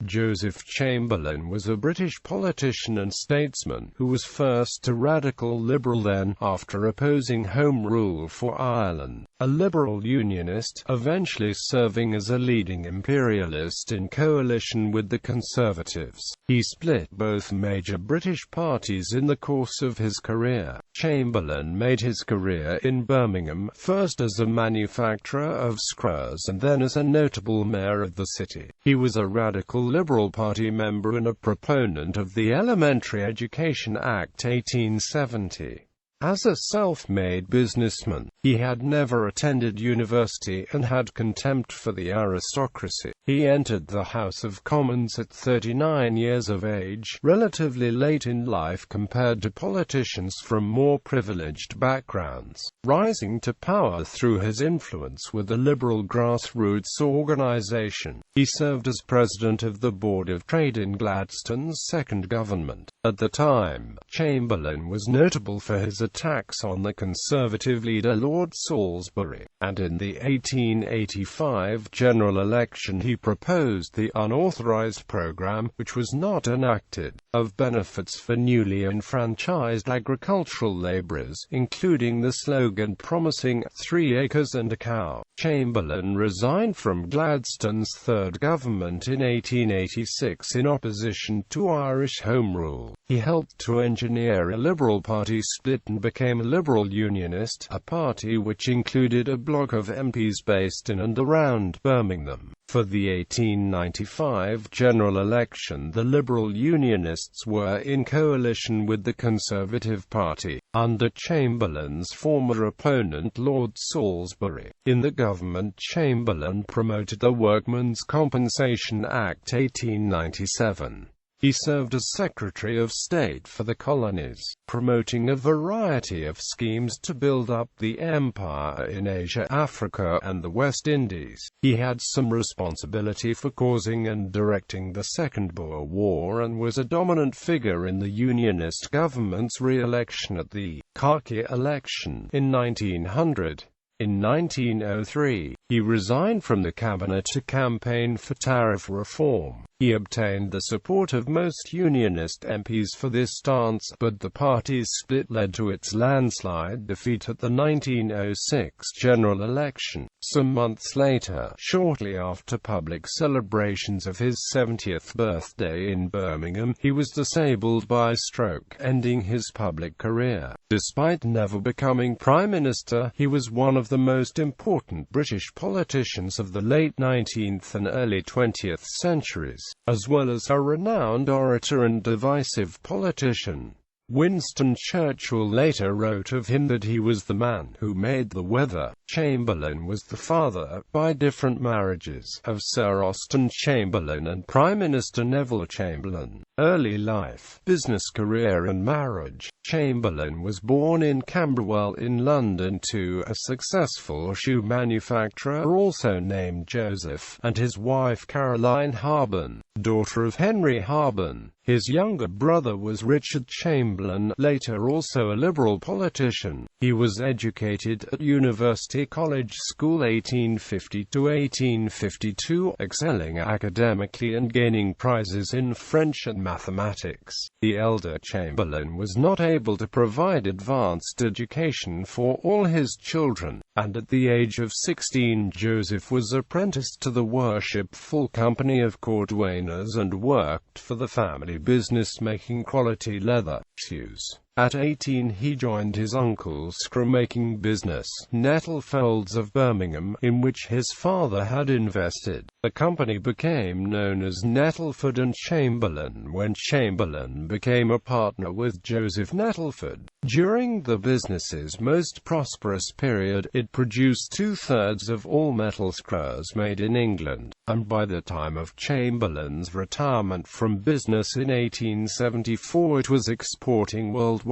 statesman.He was a British politician and statesman, who was first a radical Liberal then, after opposing Home Rule for Ireland, a Liberal Unionist, eventually serving as a leading imperialist in coalition with the Conservatives. He split both major British parties in the course of his career. Chamberlain made his career in Birmingham, first as a manufacturer of screws and then as a notable mayor of the city. He was a radical Liberal Party member and a proponent of the Elementary Education Act 1870. As a self-made businessman, he had never attended university and had contempt for the aristocracy. He entered the House of Commons at 39 years of age, relatively late in life compared to politicians from more privileged backgrounds, rising to power through his influence with the Liberal grassroots organisation. He served as president of the Board of Trade in Gladstone's second government. At the time, Chamberlain was notable for his attacks on the Conservative leader Lord Salisbury, and in the 1885 general election he proposed the unauthorised programme, which was not enacted, of benefits for newly enfranchised agricultural labourers, including the slogan promising 3 acres and a cow. Chamberlain resigned from Gladstone's third government in 1886 in opposition to Irish Home Rule. He helped to engineer a Liberal Party split and became a Liberal Unionist, a party which included a bloc of MPs based in and around Birmingham. For the 1895 general election, the Liberal Unionists were in coalition with the Conservative Party, under Chamberlain's former opponent Lord Salisbury. In the government, Chamberlain promoted the Workmen's Compensation Act 1897. He served as Secretary of State for the Colonies, promoting a variety of schemes to build up the empire in Asia, Africa, and the West Indies. He had some responsibility for causing and directing the Second Boer War and was a dominant figure in the Unionist government's re-election at the khaki election in 1900. In 1903, he resigned from the cabinet to campaign for tariff reform. He obtained the support of most Unionist MPs for this stance, but the party's split led to its landslide defeat at the 1906 general election. Some months later, shortly after public celebrations of his 70th birthday in Birmingham, he was disabled by stroke, ending his public career. Despite never becoming Prime Minister, he was one of the most important British politicians of the late 19th and early 20th centuries, as well as a renowned orator and divisive politician. Winston Churchill later wrote of him that he was the man who made the weather. Chamberlain was the father, by different marriages, of Sir Austen Chamberlain and Prime Minister Neville Chamberlain. Early life, business career and marriage. Chamberlain was born in Camberwell in London to a successful shoe manufacturer also named Joseph, and his wife Caroline Harben, daughter of Henry Harben. His younger brother was Richard Chamberlain, later also a Liberal politician. He was educated at University College School 1850 to 1852, excelling academically and gaining prizes in French and mathematics. The elder Chamberlain was not able to provide advanced education for all his children, and at the age of 16 Joseph was apprenticed to the Worshipful Company of Cordwainers and worked for the family business making quality leather shoes. At 18 he joined his uncle's screw-making business, Nettlefolds of Birmingham, in which his father had invested. The company became known as Nettleford and Chamberlain when Chamberlain became a partner with Joseph Nettleford. During the business's most prosperous period, it produced 2/3 of all metal screws made in England, and by the time of Chamberlain's retirement from business in 1874 it was exporting worldwide.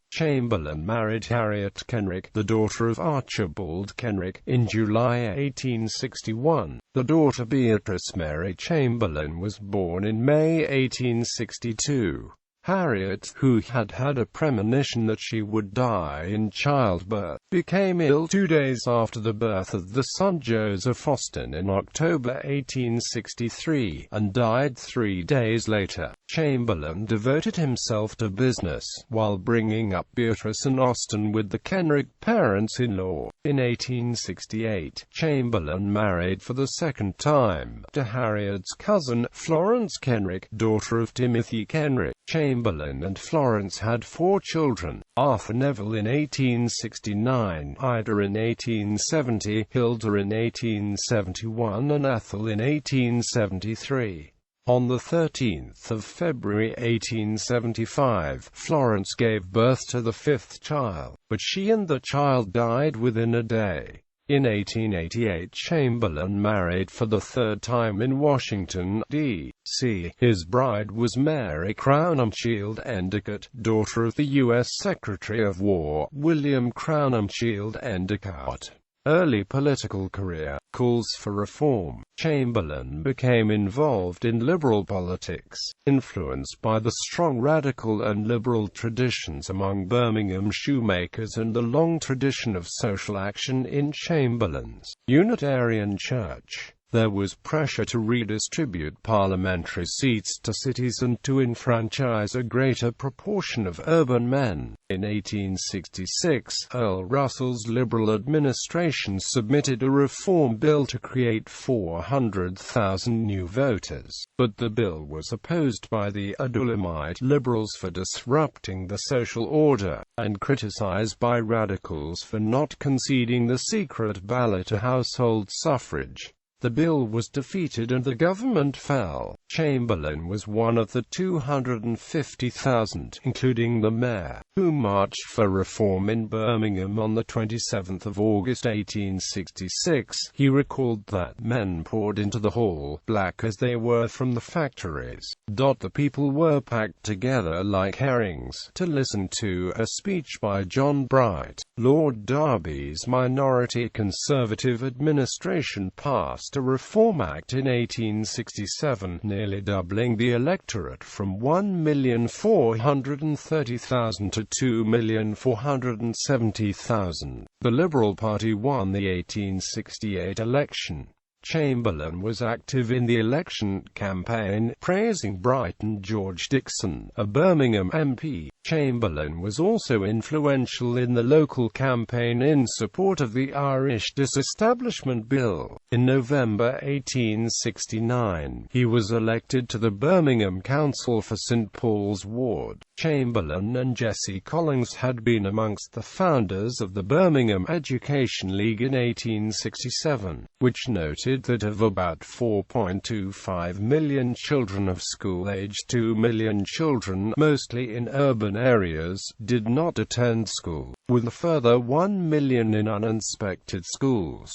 Chamberlain married Harriet Kenrick, the daughter of Archibald Kenrick, in July 1861. The daughter Beatrice Mary Chamberlain was born in May 1862. Harriet, who had had a premonition that she would die in childbirth, became ill 2 days after the birth of the son Joseph Austin in October 1863, and died 3 days later. Chamberlain devoted himself to business, while bringing up Beatrice and Austin with the Kenrick parents-in-law. In 1868, Chamberlain married for the second time, to Harriet's cousin, Florence Kenrick, daughter of Timothy Kenrick. Chamberlain and Florence had 4 children: Arthur Neville in 1869, Ida in 1870, Hilda in 1871 and Ethel in 1873. On the 13th of February 1875, Florence gave birth to the 5th child, but she and the child died within a day. In 1888, Chamberlain married for the 3rd time in Washington, D.C. His bride was Mary Crowninshield Endicott, daughter of the U.S. Secretary of War, William Crowninshield Endicott. Early political career, calls for reform. Chamberlain became involved in liberal politics, influenced by the strong radical and liberal traditions among Birmingham shoemakers and the long tradition of social action in Chamberlain's Unitarian Church. There was pressure to redistribute parliamentary seats to cities and to enfranchise a greater proportion of urban men. In 1866, Earl Russell's Liberal administration submitted a reform bill to create 400,000 new voters, but the bill was opposed by the Adulamite Liberals for disrupting the social order, and criticized by radicals for not conceding the secret ballot to household suffrage. The bill was defeated and the government fell. Chamberlain was one of the 250,000, including the mayor, who marched for reform in Birmingham on the 27th of August 1866. He recalled that men poured into the hall, black as they were from the factories. The people were packed together like herrings, to listen to a speech by John Bright. Lord Derby's minority Conservative administration passed a Reform Act in 1867, nearly doubling the electorate from 1,430,000 to 2,470,000. The Liberal Party won the 1868 election. Chamberlain was active in the election campaign, praising Bright and George Dixon, a Birmingham MP. Chamberlain was also influential in the local campaign in support of the Irish Disestablishment Bill. In November 1869, he was elected to the Birmingham Council for St Paul's Ward. Chamberlain and Jesse Collings had been amongst the founders of the Birmingham Education League in 1867, which noted that of about 4.25 million children of school age, 2 million children, mostly in urban areas, did not attend school, with a further 1 million in uninspected schools.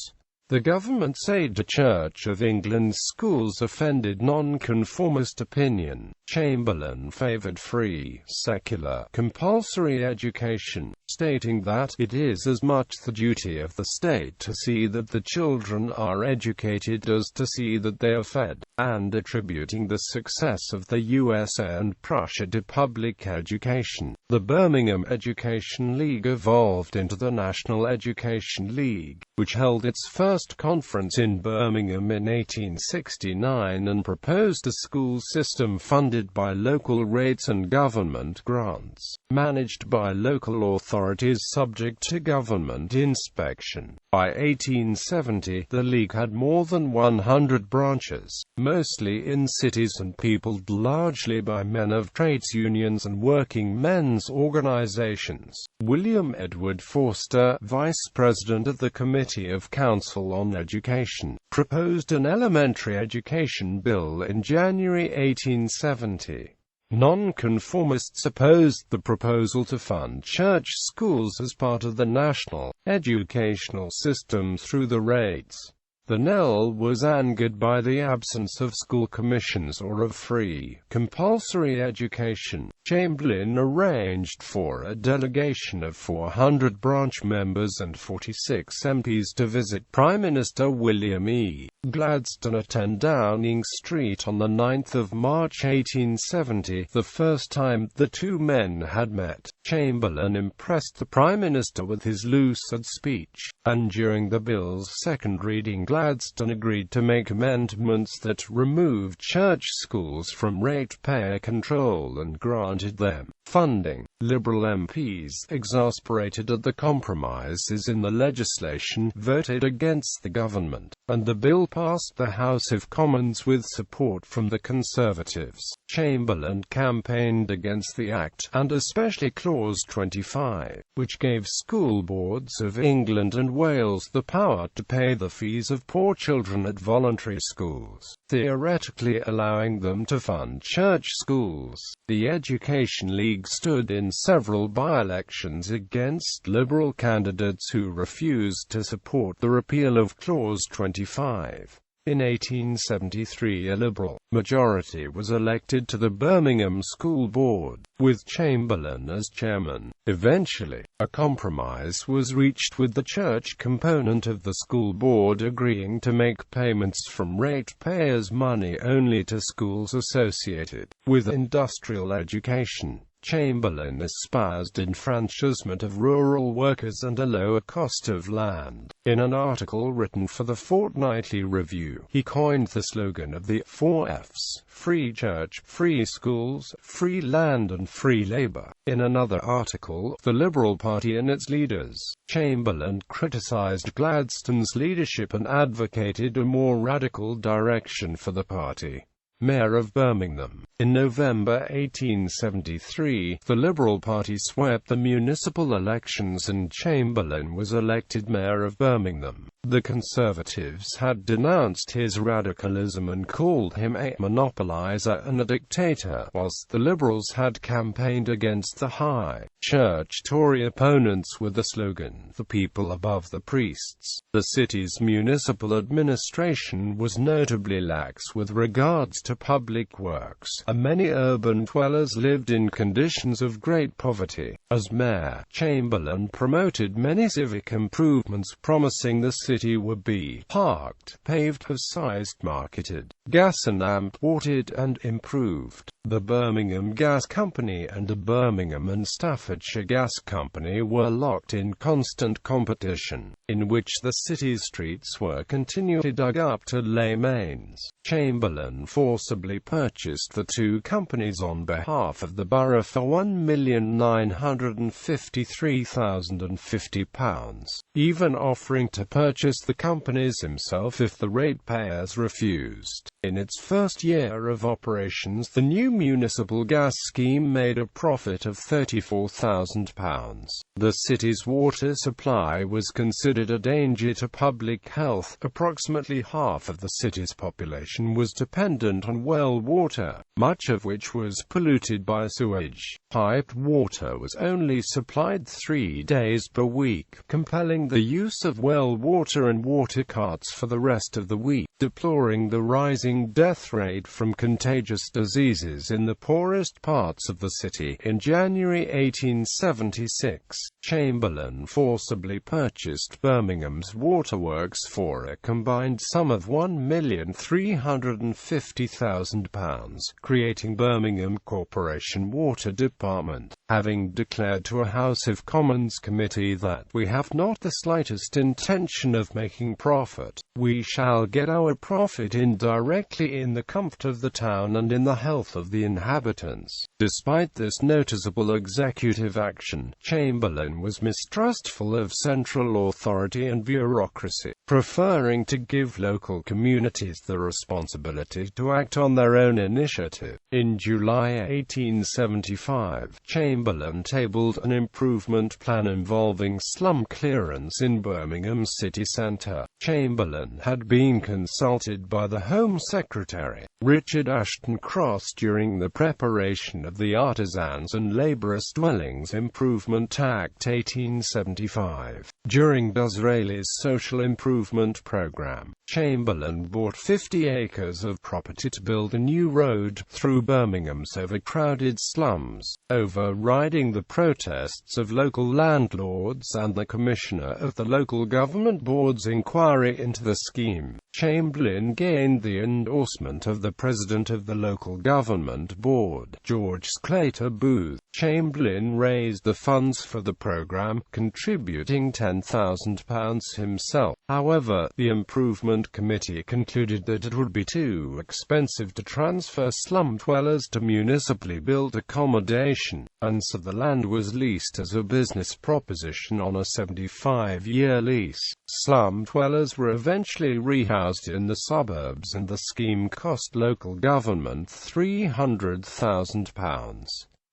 The government said the Church of England's schools offended nonconformist opinion. Chamberlain favoured free, secular, compulsory education, stating that it is as much the duty of the state to see that the children are educated as to see that they are fed, and attributing the success of the USA and Prussia to public education. The Birmingham Education League evolved into the National Education League, which held its first conference in Birmingham in 1869 and proposed a school system funded by local rates and government grants, managed by local authorities subject to government inspection. By 1870, the League had more than 100 branches, mostly in cities and peopled largely by men of trades unions and working men's organizations. William Edward Forster, vice president of the Committee of Council on Education, proposed an elementary education bill in January 1870. Nonconformists opposed the proposal to fund church schools as part of the national educational system through the rates. The Nell was angered by the absence of school commissions or of free, compulsory education. Chamberlain arranged for a delegation of 400 branch members and 46 MPs to visit Prime Minister William E. Gladstone at 10 Downing Street on the 9th of March 1870, the first time the two men had met. Chamberlain impressed the Prime Minister with his lucid speech, and during the bill's second reading Gladstone agreed to make amendments that removed church schools from ratepayer control and granted them funding. Liberal MPs, exasperated at the compromises in the legislation, voted against the government, and the bill passed the House of Commons with support from the Conservatives. Chamberlain campaigned against the Act, and especially Clause 25, which gave school boards of England and Wales the power to pay the fees of poor children at voluntary schools, theoretically allowing them to fund church schools. The Education League stood in several by-elections against Liberal candidates who refused to support the repeal of Clause 25. In 1873 a Liberal majority was elected to the Birmingham School Board, with Chamberlain as chairman. Eventually, a compromise was reached with the church component of the school board agreeing to make payments from ratepayers' money only to schools associated with industrial education. Chamberlain espoused enfranchisement of rural workers and a lower cost of land. In an article written for the Fortnightly Review, he coined the slogan of the 4 F's: free church, free schools, free land and free labor. In another article, The Liberal Party and its leaders, Chamberlain criticized Gladstone's leadership and advocated a more radical direction for the party. Mayor of Birmingham. In November 1873, the Liberal Party swept the municipal elections and Chamberlain was elected Mayor of Birmingham. The Conservatives had denounced his radicalism and called him a monopolizer and a dictator, whilst the Liberals had campaigned against the high church Tory opponents with the slogan, "The people above the priests." The city's municipal administration was notably lax with regards to public works, and many urban dwellers lived in conditions of great poverty. As mayor, Chamberlain promoted many civic improvements, promising the city would be parked, paved, sized, marketed, gas and lamp watered and improved. The Birmingham Gas Company and the Birmingham and Staffordshire Gas Company were locked in constant competition, in which the city's streets were continually dug up to lay mains. Chamberlain forcibly purchased the two companies on behalf of the borough for £1,953,050, even offering to purchase the companies himself if the ratepayers refused. In its first year of operations, the new municipal gas scheme made a profit of £34,000. The city's water supply was considered a danger to public health. Approximately half of the city's population was dependent on well water, much of which was polluted by sewage. Piped water was only supplied 3 days per week, compelling the use of well water and water carts for the rest of the week. Deploring the rising death rate from contagious diseases in the poorest parts of the city, in January 1876, Chamberlain forcibly purchased Birmingham's waterworks for a combined sum of £1,350,000, creating Birmingham Corporation Water Department. Having declared to a House of Commons committee that "we have not the slightest intention of making profit, we shall get our profit indirectly in the comfort of the town and in the health of the inhabitants." Despite this noticeable executive action, Chamberlain was mistrustful of central authority and bureaucracy, preferring to give local communities the responsibility to act on their own initiative. Conservative. In July 1875, Chamberlain tabled an improvement plan involving slum clearance in Birmingham city centre. Chamberlain had been consulted by the Home Secretary, Richard Ashton Cross, during the preparation of the Artisans and Labourers' Dwellings Improvement Act 1875. During Disraeli's social improvement programme, Chamberlain bought 50 acres of property to build a new road through Birmingham's overcrowded slums, overriding the protests of local landlords and the Commissioner of the Local Government Board's inquiry into the scheme. Chamberlain gained the endorsement of the President of the Local Government Board, George Sclater Booth. Chamberlain raised the funds for the programme, contributing £10,000 himself. However, the Improvement Committee concluded that it would be too expensive to transfer slum dwellers to municipally built accommodation, and so the land was leased as a business proposition on a 75-year lease. Slum dwellers were eventually rehoused in the suburbs, and the scheme cost local government £300,000.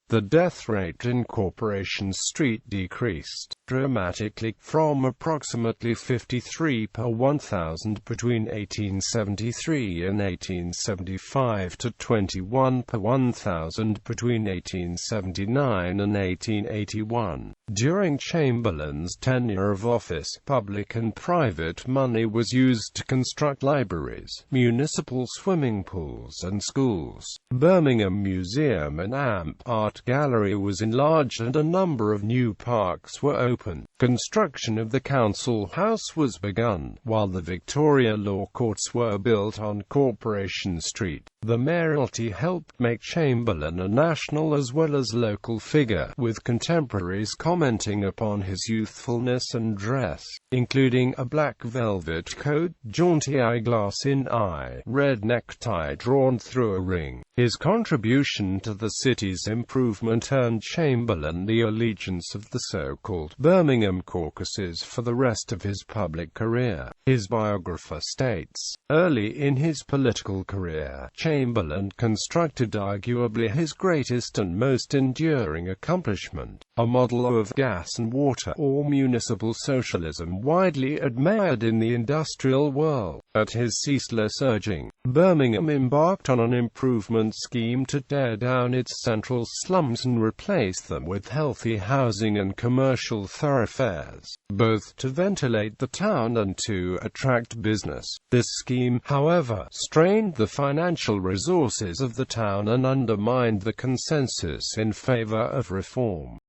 The death rate in Corporation Street decreased dramatically, from approximately 53 per 1,000 between 1873 and 1875 to 21 per 1,000 between 1879 and 1881. During Chamberlain's tenure of office, public and private money was used to construct libraries, municipal swimming pools and schools. Birmingham Museum and Amp Art Gallery was enlarged and a number of new parks were opened. Construction of the Council House was begun, while the Victoria Law Courts were built on Corporation Street. The mayoralty helped make Chamberlain a national as well as local figure, with contemporaries commenting upon his youthfulness and dress, including a black velvet coat, jaunty eyeglass in eye, red necktie drawn through a ring. His contribution to the city's improvement earned Chamberlain the allegiance of the so-called Birmingham caucuses for the rest of his public career. His biographer states, early in his political career, Chamberlain constructed arguably his greatest and most enduring accomplishment, a model of gas and water, or municipal socialism, widely admired in the industrial world. At his ceaseless urging, Birmingham embarked on an improvement scheme to tear down its central slums and replace them with healthy housing and commercial thoroughfares, both to ventilate the town and to attract business. This scheme, however, strained the financial resources of the town and undermined the consensus in favor of reform.